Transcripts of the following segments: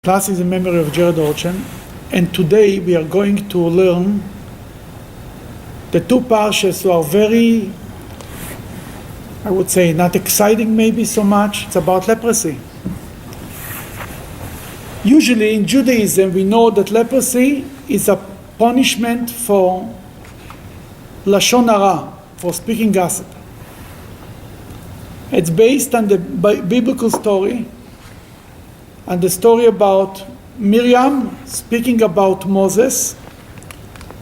Class is in memory of Jared Orchen, and today we are going to learn the two parshas who are very, I would say, not exciting maybe so much. It's about leprosy. Usually in Judaism we know that leprosy is a punishment for lashon hara, for speaking gossip. It's based on the biblical story, and the story about Miriam speaking about Moses.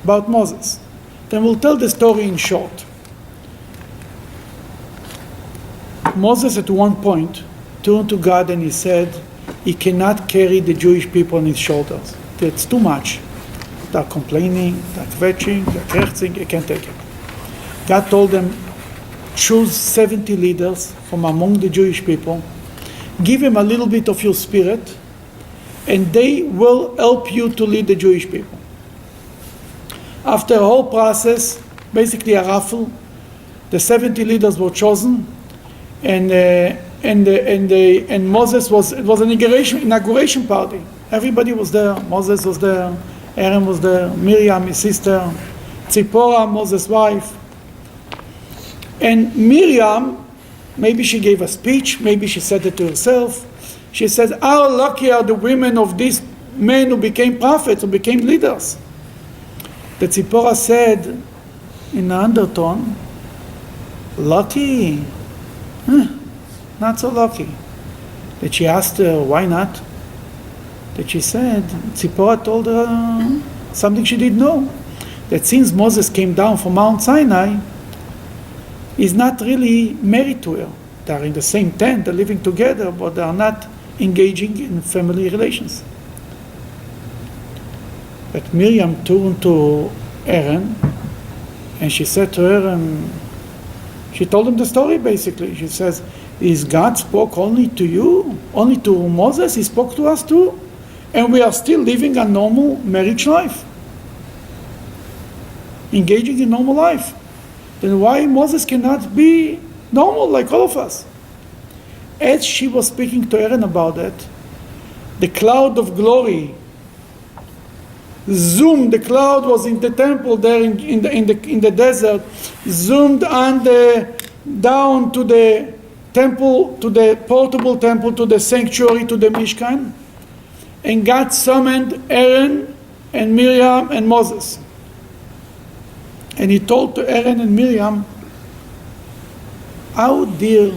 Then we'll tell the story in short. Moses at one point turned to God and he said he cannot carry the Jewish people on his shoulders. It's too much. They're complaining, they're kvetching, they're krechtsing, he can't take it. God told them, choose 70 leaders from among the Jewish people, give them a little bit of your spirit, and they will help you to lead the Jewish people. After a whole process, basically a raffle, the 70 leaders were chosen, and Moses it was an inauguration party. Everybody was there. Moses was there, Aaron was there, Miriam, his sister, Tzipporah, Moses' wife. And Miriam, maybe she gave a speech, maybe she said it to herself. She said, how lucky are the women of these men who became prophets, who became leaders. The Tzipporah said in an undertone, lucky? Not so lucky. That she asked her, why not? That she said, Tzipporah told her something she didn't know. That since Moses came down from Mount Sinai, he's not really married to her. They are in the same tent, they're living together, but they are not engaging in family relations. But Miriam turned to Aaron and she said to Aaron, she told him the story basically. She says, is God spoke only to you? Only to Moses? He spoke to us too? And we are still living a normal marriage life. Engaging in normal life. Then why Moses cannot be normal like all of us? As she was speaking to Aaron about that, the cloud of glory zoomed. The cloud was in the temple there in the desert, zoomed down to the temple, to the portable temple, to the sanctuary, to the Mishkan, and God summoned Aaron and Miriam and Moses. And he told to Aaron and Miriam, how dare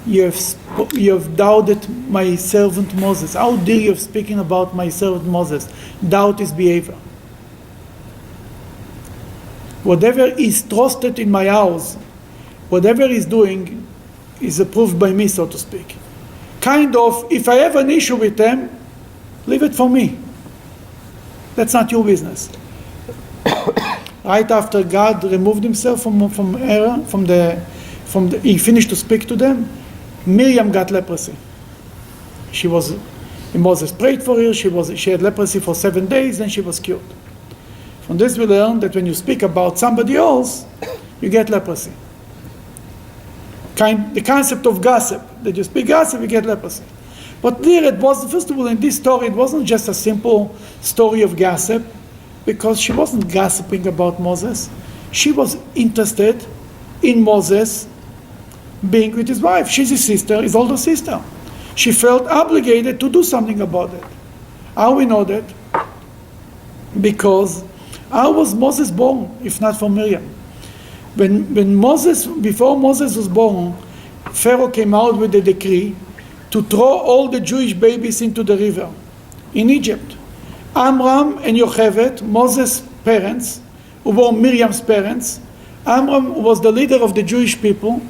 you have doubted my servant Moses? How dare you have spoken about my servant Moses? Doubt his behavior. Whatever is trusted in my house, whatever he's doing, is approved by me, so to speak. Kind of, if I have an issue with them, leave it for me. That's not your business. Right after God removed himself from Aaron, he finished to speak to them, Miriam got leprosy. Moses prayed for her, she had leprosy for 7 days, then she was cured. From this we learn that when you speak about somebody else, you get leprosy. The concept of gossip, that you speak gossip, you get leprosy. But there it was, first of all, in this story, it wasn't just a simple story of gossip, because she wasn't gossiping about Moses. She was interested in Moses being with his wife. She's his sister, his older sister. She felt obligated to do something about it. How we know that? Because how was Moses born, if not for Miriam? Before Moses was born, Pharaoh came out with a decree to throw all the Jewish babies into the river in Egypt. Amram and Yocheved, Moses' parents, who were Miriam's parents, Amram was the leader of the Jewish people.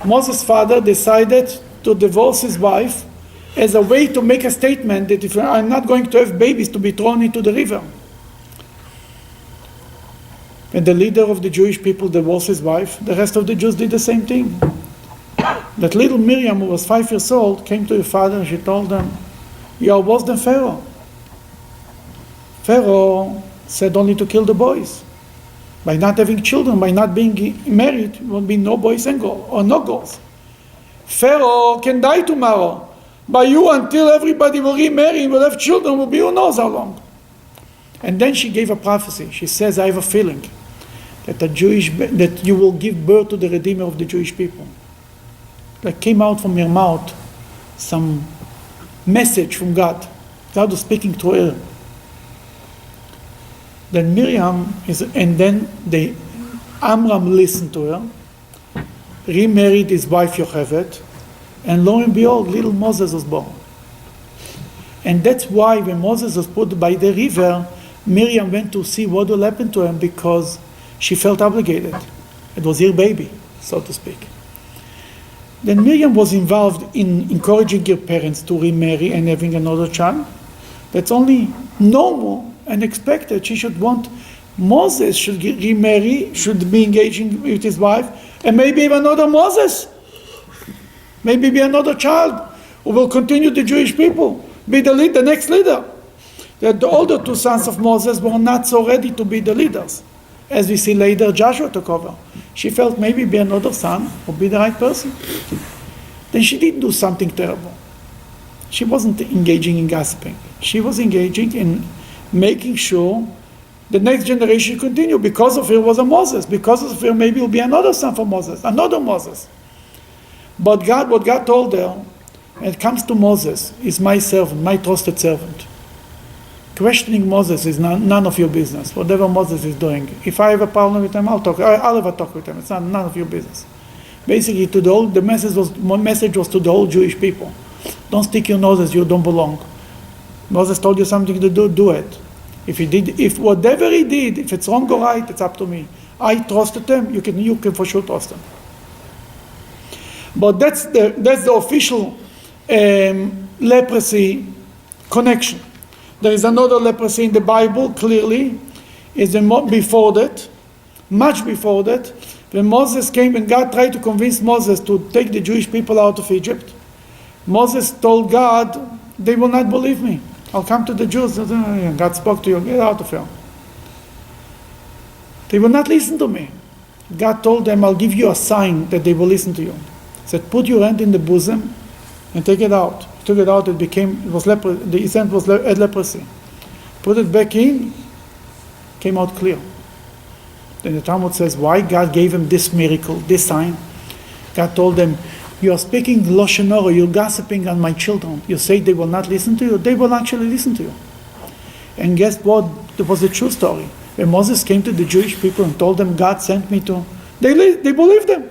Moses' father decided to divorce his wife as a way to make a statement that if I'm not going to have babies to be thrown into the river. And the leader of the Jewish people divorced his wife. The rest of the Jews did the same thing. That little Miriam, who was 5 years old, came to her father and she told him, you are worse than Pharaoh. Pharaoh said only to kill the boys. By not having children, by not being married, there will be no boys and girls, or no girls. Pharaoh can die tomorrow. by you until everybody will remarry, will have children, will be who knows how long. And then she gave a prophecy. She says, I have a feeling that you will give birth to the Redeemer of the Jewish people. That came out from her mouth some message from God. God was speaking to her. Then Amram listened to her, remarried his wife Yocheved, and lo and behold, little Moses was born. And that's why when Moses was put by the river, Miriam went to see what will happen to him because she felt obligated. It was her baby, so to speak. Then Miriam was involved in encouraging her parents to remarry and having another child. That's only normal and expected. She should want Moses should remarry, should be engaging with his wife, and maybe even another Moses. Maybe be another child who will continue the Jewish people, be the next leader. The older two sons of Moses were not so ready to be the leaders. As we see later, Joshua took over. She felt maybe be another son or be the right person. Then she didn't do something terrible. She wasn't engaging in gossiping. She was engaging in making sure the next generation continue. Because of her was a Moses. Because of her maybe will be another son for Moses, another Moses. But what God told her, when it comes to Moses, is my servant, my trusted servant. Questioning Moses is none of your business. Whatever Moses is doing. If I have a problem with him, I'll have a talk with him. It's none of your business. Basically, the message was to the whole Jewish people. Don't stick your noses, you don't belong. Moses told you something to do it. If whatever he did, if it's wrong or right, it's up to me. I trusted him, you can for sure trust him. But that's the official leprosy connection. There is another leprosy in the Bible, clearly, is before that, much before that, when Moses came and God tried to convince Moses to take the Jewish people out of Egypt. Moses told God, they will not believe me. I'll come to the Jews. God spoke to you, get out of here. They will not listen to me. God told them, I'll give you a sign that they will listen to you. He said, put your hand in the bosom and take it out. He took it out, the scent had leprosy. Put it back in, came out clear. Then the Talmud says, why God gave him this miracle, this sign? God told them, you are speaking Lashon Hara, you're gossiping on my children. You say they will not listen to you, they will actually listen to you. And guess what? It was a true story. When Moses came to the Jewish people and told them, God sent me to, they believed him.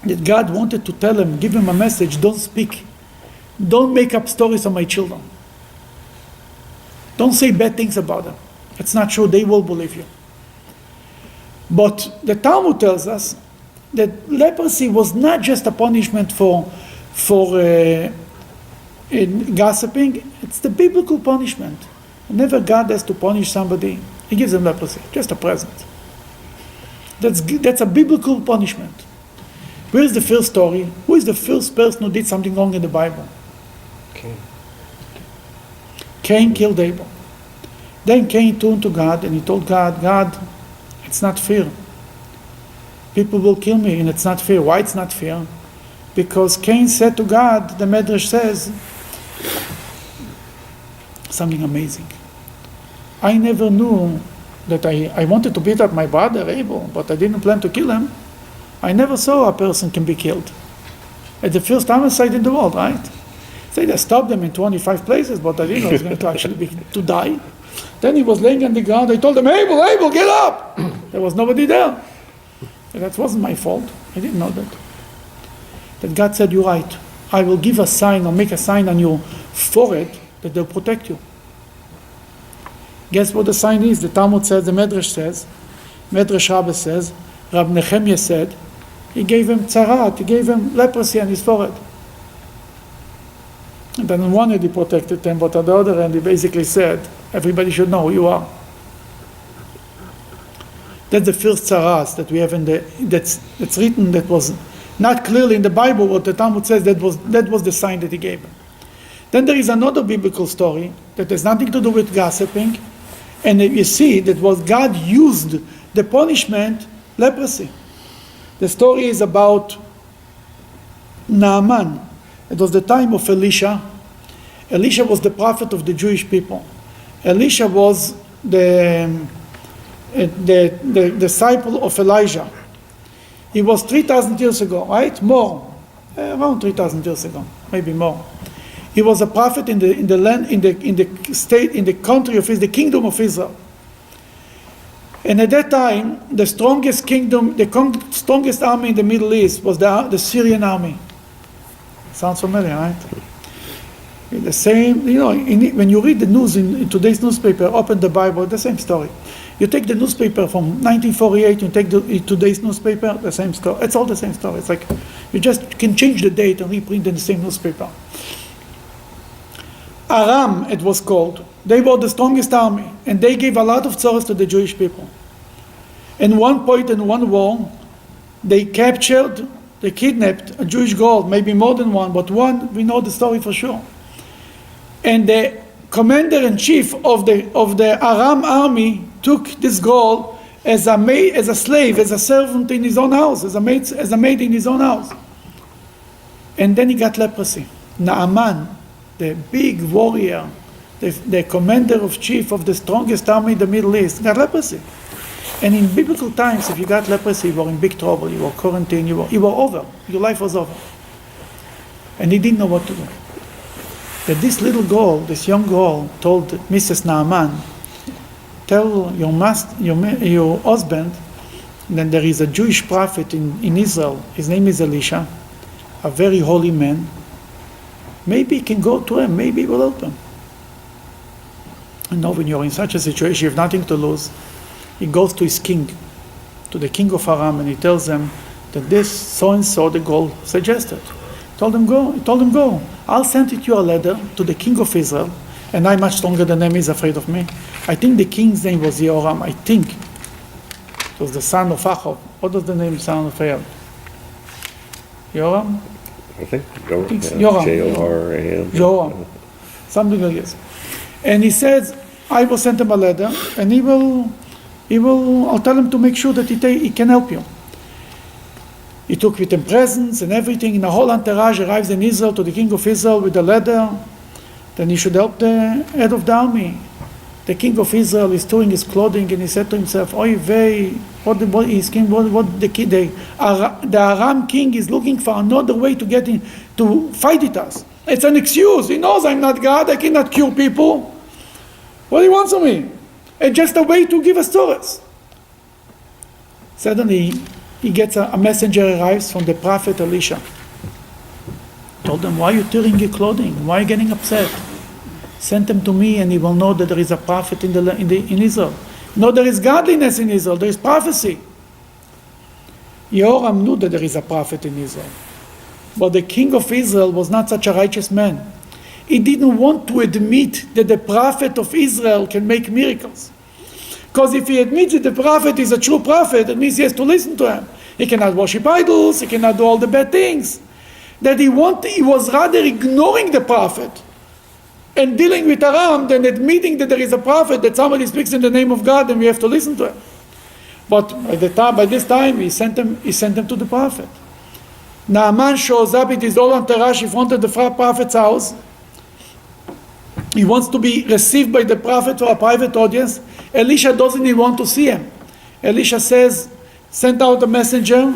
That God wanted to tell them, give them a message, don't speak. Don't make up stories on my children. Don't say bad things about them. It's not true, they will believe you. But the Talmud tells us that leprosy was not just a punishment for gossiping, it's the biblical punishment. Whenever God has to punish somebody, he gives them leprosy, just a present. That's a biblical punishment. Where is the first story? Who is the first person who did something wrong in the Bible? Cain killed Abel. Then Cain turned to God and he told God, it's not fair. People will kill me and it's not fair. Why it's not fair? Because Cain said to God, the Medrash says, something amazing. I never knew that I wanted to beat up my brother Abel, but I didn't plan to kill him. I never saw a person can be killed. It's the first homicide in the world, right? Say they stopped them in 25 places, but I didn't know he was going to actually to die. Then he was laying on the ground. I told him, Abel, get up! There was nobody there. And that wasn't my fault. I didn't know that. That God said, you're right. I will give a sign or make a sign on your forehead that they'll protect you. Guess what the sign is? The Talmud says, the Medrash Rabbah says, Rab Nehemiah said, he gave him TZARAT, he gave him leprosy on his forehead. And then on one hand he protected them, but on the other hand he basically said, everybody should know who you are. That's the first TZARAT that we have that's written, that was not clearly in the Bible, what the Talmud says, that was the sign that he gave him. Then there is another biblical story that has nothing to do with gossiping, and you see that what God used the punishment, leprosy. The story is about Naaman. It was the time of Elisha. Elisha was the prophet of the Jewish people. Elisha was the disciple of Elijah. He was 3,000 years ago, right? More, around 3,000 years ago, maybe more. He was a prophet in the land, in the state, in the country of Israel, the kingdom of Israel. And at that time, the strongest kingdom, strongest army in the Middle East was the Syrian army. Sounds familiar, right? The same, when you read the news in today's newspaper, open the Bible, the same story. You take the newspaper from 1948, you take today's newspaper, the same story. It's all the same story. It's like you just can change the date and reprint in the same newspaper. Aram, it was called. They were the strongest army, and they gave a lot of tzaras to the Jewish people. In one point in one war, they kidnapped a Jewish girl, maybe more than one, but one, we know the story for sure. And the commander-in-chief of the Aram army took this girl as a slave, as a servant in his own house, as a maid in his own house. And then he got leprosy. Naaman, the big warrior, the commander-in-chief of the strongest army in the Middle East, got leprosy. And in biblical times, if you got leprosy, you were in big trouble, you were quarantined, you were over, your life was over. And he didn't know what to do. That this little girl, this young girl, told Mrs. Naaman, tell your husband that there is a Jewish prophet in Israel, his name is Elisha, a very holy man. Maybe he can go to him, maybe he will help him. And now when you're in such a situation, you have nothing to lose. He goes to his king, to the king of Aram, and he tells them that this so-and-so, the girl suggested. He told him, go. I'll send you a letter to the king of Israel, and I'm much stronger than him, he's afraid of me. I think the king's name was Yoram. I think it was the son of Achab. What was the name son of Ahab? Yoram? I think Yoram. J-O-R-A-M. Yoram. Something like this. And he says, I will send him a letter, and I'll tell him to make sure that he can help you. He took with him presents and everything, and the whole entourage arrives in Israel to the king of Israel with a letter. Then he should help the head of the army. The king of Israel is tearing his clothing, and he said to himself, "Oy vey, the Aram king is looking for another way to get in to fight with us. It's an excuse. He knows I'm not God. I cannot cure people. What do he want from me? It's just a way to give us tzaras." Suddenly, he gets a messenger arrives from the prophet Elisha. Told him, "Why are you tearing your clothing? Why are you getting upset? Send him to me, and he will know that there is a prophet in Israel. No, there is godliness in Israel. There is prophecy." Yoram knew that there is a prophet in Israel, but the king of Israel was not such a righteous man. He didn't want to admit that the prophet of Israel can make miracles. Because if he admits that the prophet is a true prophet, it means he has to listen to him. He cannot worship idols, he cannot do all the bad things. That he was rather ignoring the prophet and dealing with Aram than admitting that there is a prophet, that somebody speaks in the name of God and we have to listen to him. But by this time, he sent him to the prophet. Naaman shows up with his whole entourage in front of the prophet's house. He wants to be received by the prophet for a private audience. Elisha doesn't even want to see him. Elisha says, sent out a messenger,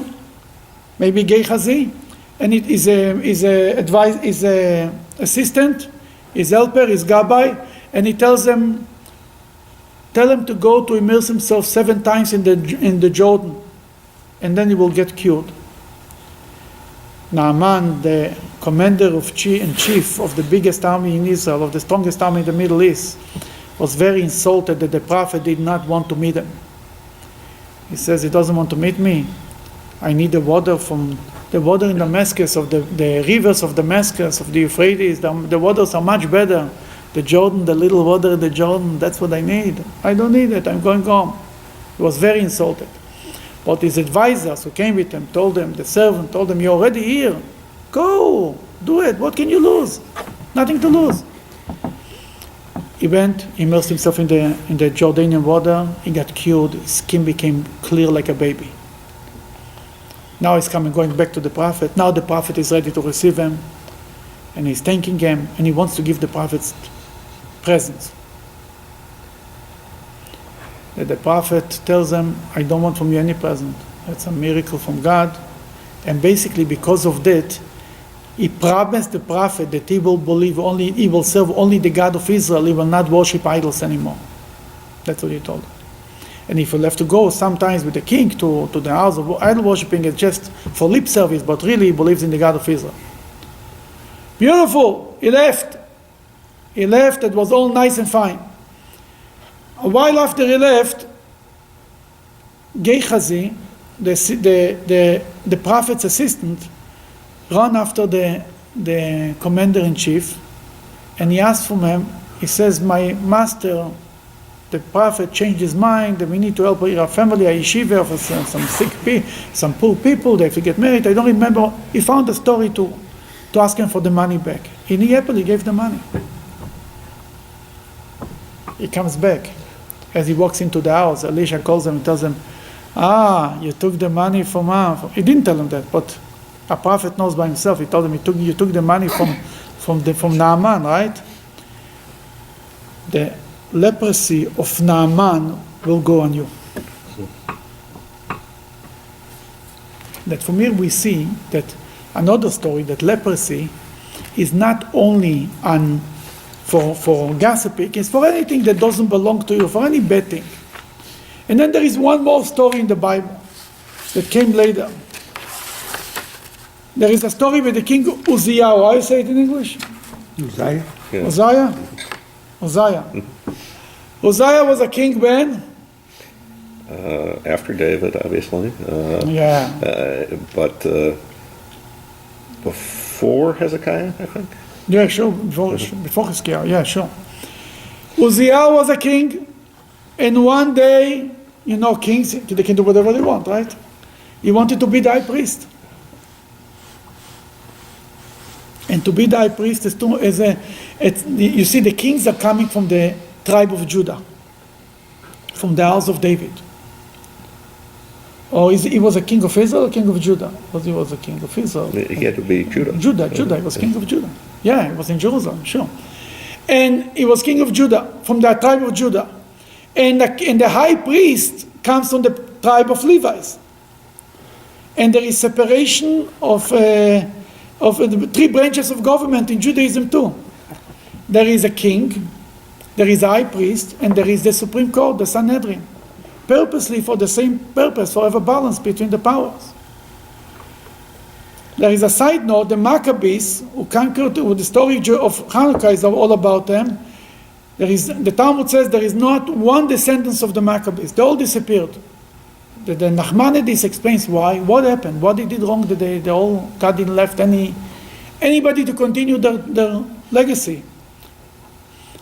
maybe Gehazi, and it is his assistant, his helper, his gabbai, and he tells him, tell him to go to immerse himself 7 times in the Jordan, and then he will get cured. Naaman, the commander-in-chief of the biggest army in Israel, of the strongest army in the Middle East, was very insulted that the prophet did not want to meet him. He says, he doesn't want to meet me. I need the water in Damascus, of the rivers of Damascus, of the Euphrates. The waters are much better. The Jordan, the little water in the Jordan, that's what I need. I don't need it, I'm going home. He was very insulted. But his advisors who came with him the servant told him, you're already here. Go, do it. What can you lose? Nothing to lose. He went, immersed himself in the Jordanian water. He got cured. His skin became clear like a baby. Now he's going back to the prophet. Now the prophet is ready to receive him. and he's thanking him, and he wants to give the prophets presents. That the prophet tells them, I don't want from you any present. It's a miracle from God. And basically because of that, he promised the prophet that he will serve only the God of Israel, he will not worship idols anymore. That's what he told him. And if he'll have to go sometimes with the king to the house of idol worshipping, it's just for lip service, but really he believes in the God of Israel. Beautiful. He left. It was all nice and fine. A while after he left, Gehazi, the prophet's assistant, ran after the commander-in-chief, and he asked from him, he says, my master, the prophet, changed his mind, that we need to help our family, a yeshiva, for some sick people, some poor people, they have to get married. I don't remember. He found a story to ask him for the money back. And he happily gave the money. He comes back. As he walks into the house, Elisha calls him and tells him, you took the money from her. He didn't tell him that, but a prophet knows by himself. He told him, you took the money from Naaman, right? The leprosy of Naaman will go on you. That from here we see that another story, that leprosy is not only for gossiping, it's for anything that doesn't belong to you, for any bad thing. And then there is one more story in the Bible that came later. There is a story with the king Uzziah. How do you say it in English? Uzziah? Yeah. Uzziah was a king when? After David, obviously. But before Hezekiah, I think. Yeah, sure. Before Hezekiah, yeah, sure. Uzziah was a king, and one day, kings, they can do whatever they want, right? He wanted to be the high priest. And to be the high priest you see, the kings are coming from the tribe of Judah, from the house of David. Or he was a king of Israel or king of Judah? He was a king of Israel. He had to be Judah. Judah, he was king of Judah. Yeah, he was in Jerusalem, sure. And he was king of Judah, from the tribe of Judah. And the high priest comes from the tribe of Levites. And there is separation of the three branches of government in Judaism too. There is a king, there is a high priest, and there is the Supreme Court, the Sanhedrin. Purposely for the same purpose, for have a balance between the powers. There is a side note, the Maccabees, who conquered, the story of Hanukkah is all about them. The Talmud says there is not one descendant of the Maccabees. They all disappeared. The Nachmanides explains why, what happened, what they did wrong, that they all, God didn't left anybody to continue their legacy.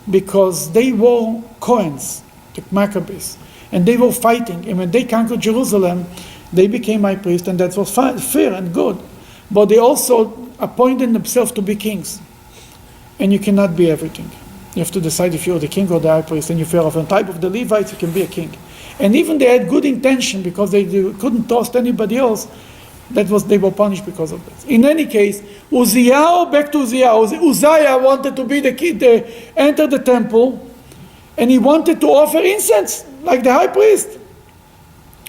Because they were Cohens, the Maccabees, and they were fighting. And when they conquered Jerusalem, they became high priests, and that was fair and good. But they also appointed themselves to be kings. And you cannot be everything. You have to decide if you're the king or the high priest, and if you're of a type of the Levites, you can be a king. And even they had good intention because they couldn't trust anybody else. They were punished because of that. In any case, back to Uzziah wanted to be the king, enter the temple, and he wanted to offer incense like the high priest.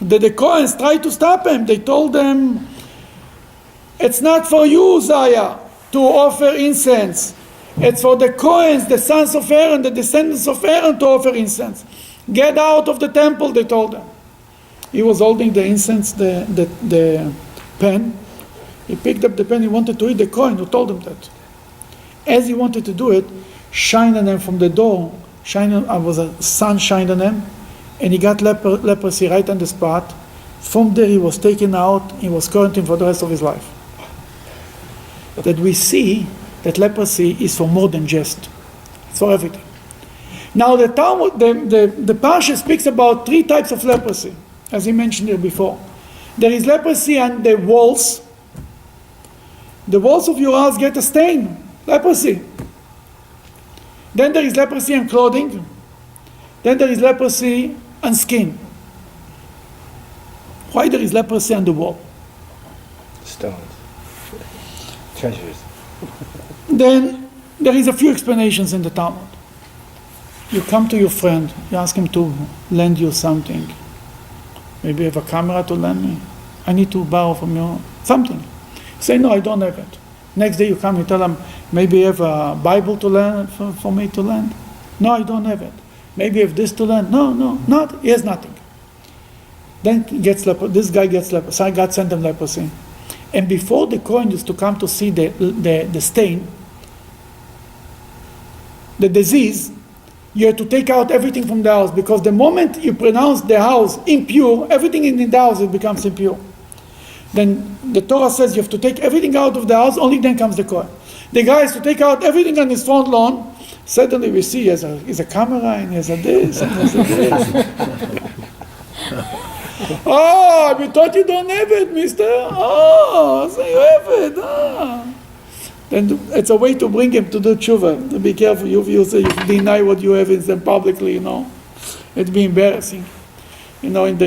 The Kohanes tried to stop him. They told them, it's not for you, Uzziah, to offer incense. It's for the Kohanes, the sons of Aaron, the descendants of Aaron, to offer incense. Get out of the temple, they told them. He was holding the incense, the pen. He picked up the pen, he wanted to eat the coin, who told him that. As he wanted to do it, shine on them from the door, sun shined on him, and he got leprosy right on the spot. From there he was taken out, he was quarantined for the rest of his life. That we see that leprosy is for more than just, it's for everything. Now the Talmud, the Parshat speaks about three types of leprosy, as he mentioned here before. There is leprosy on the walls. The walls of your house get a stain, leprosy. Then there is leprosy on clothing. Then there is leprosy on skin. Why there is leprosy on the wall? Stones. Treasures. Then there is a few explanations in the Talmud. You come to your friend, you ask him to lend you something. Maybe you have a camera to lend me. I need to borrow from you something. You say, no, I don't have it. Next day you come, you tell him, maybe you have a Bible to lend for me to lend. No, I don't have it. Maybe you have this to lend. No, not. He has nothing. Then this guy gets leprosy. God sent him leprosy. And before the Kohen used to come to see the stain, the disease, you have to take out everything from the house, because the moment you pronounce the house impure, everything in the house it becomes impure. Then the Torah says you have to take everything out of the house, only then comes the Kohen. The guy has to take out everything on his front lawn. Suddenly we see he has a camera and he has a this and he has a this. Oh, we thought you don't have it, mister. Oh, so you have it. Oh. Then it's a way to bring him to do tshuva. To be careful, you say you deny what you have in publicly, It'd be embarrassing.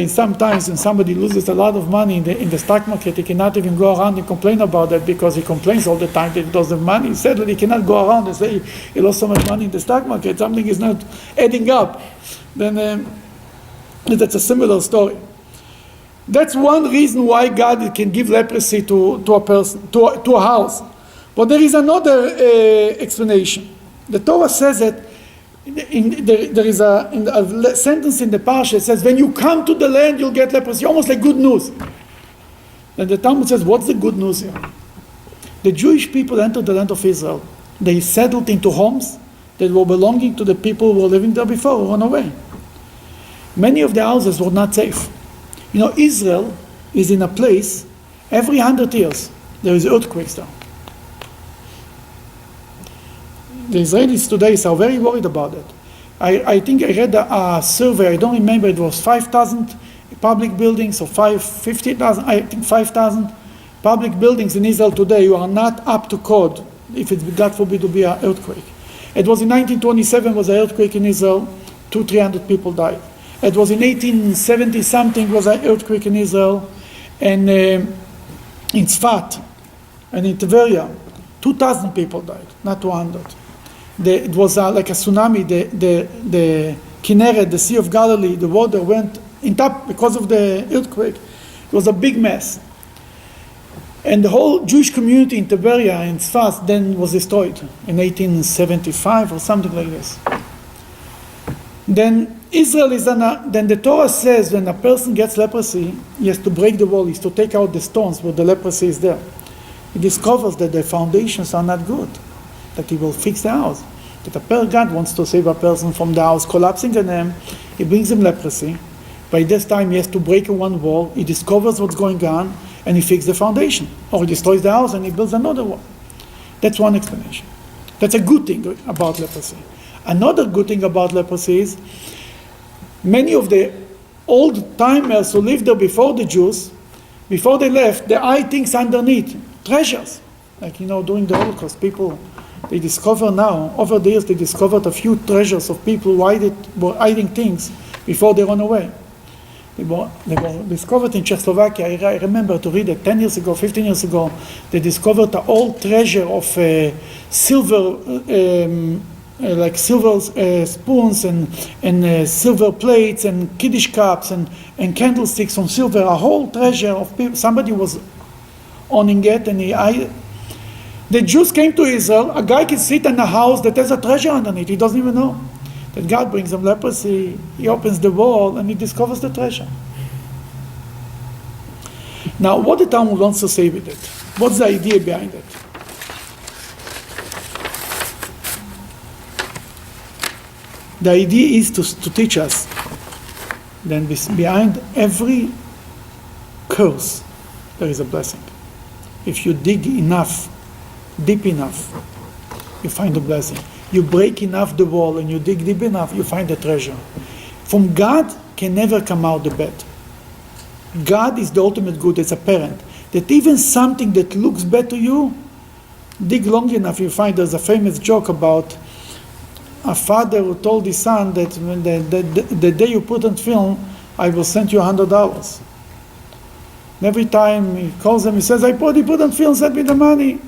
Sometimes when somebody loses a lot of money in the stock market, he cannot even go around and complain about that, because he complains all the time that he doesn't have money. Sadly, he cannot go around and say he lost so much money in the stock market. Something is not adding up. Then that's a similar story. That's one reason why God can give leprosy to a person, to a house. But there is another explanation. The Torah says that there is a sentence in the Parshat that says, when you come to the land, you'll get leprosy, almost like good news. And the Talmud says, what's the good news here? The Jewish people entered the land of Israel. They settled into homes that were belonging to the people who were living there before, who ran away. Many of the houses were not safe. Israel is in a place, every 100 years, there is earthquakes there. The Israelis today are very worried about it. I think I read a survey, I don't remember, it was 5,000 public buildings or 50,000, I think 5,000 public buildings in Israel today who are not up to code if it, God forbid, to be an earthquake. It was in 1927 was an earthquake in Israel, 200-300 people died. It was in 1870 something was an earthquake in Israel, and in Tzfat and in Tazria, 2,000 people died, not 200. It was like a tsunami. The Kinneret, the Sea of Galilee, the water went in top because of the earthquake. It was a big mess. And the whole Jewish community in Tiberias and Tzfat then was destroyed in 1875 or something like this. Then Israel is then the Torah says when a person gets leprosy, he has to break the wall, he has to take out the stones where the leprosy is there. He discovers that the foundations are not good, that he will fix the house. That God wants to save a person from the house collapsing on him, he brings him leprosy. By this time he has to break one wall, he discovers what's going on, and he fixes the foundation. Or he destroys the house and he builds another wall. That's one explanation. That's a good thing about leprosy. Another good thing about leprosy is many of the old timers who lived there before the Jews, before they left, they hide things underneath, treasures. Like, during the Holocaust, people, they discover now, over the years, they discovered a few treasures of people who were hiding things before they run away. They were discovered in Czechoslovakia. I remember to read it 10 years ago, 15 years ago. They discovered an old treasure of silver, like silver spoons and silver plates and Kiddush cups and candlesticks from silver. A whole treasure of people. Somebody was owning it, and the Jews came to Israel. A guy can sit in a house that has a treasure underneath. He doesn't even know. That God brings him leprosy, he opens the wall, and he discovers the treasure. Now, what the Talmud wants to say with it? What's the idea behind it? The idea is to teach us that behind every curse, there is a blessing. If you dig enough, deep enough, you find a blessing. You break enough the wall and you dig deep enough, you find a treasure. From God can never come out the bad. God is the ultimate good as a parent. That even something that looks bad to you, dig long enough, you find there's a famous joke about a father who told his son that when the day you put on film, I will send you $100. And every time he calls him, he says, I put on film, send me the money.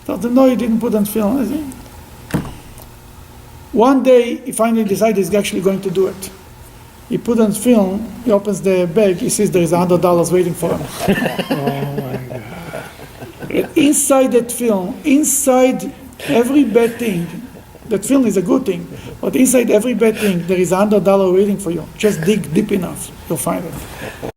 Told him, no, you didn't put on film. I said, one day, he finally decided he's actually going to do it. He put on film, he opens the bag, he sees there is $100 waiting for him. Oh my God. Inside that film, inside every bad thing, that film is a good thing, but inside every bad thing, there is $100 waiting for you. Just dig deep enough, you'll find it.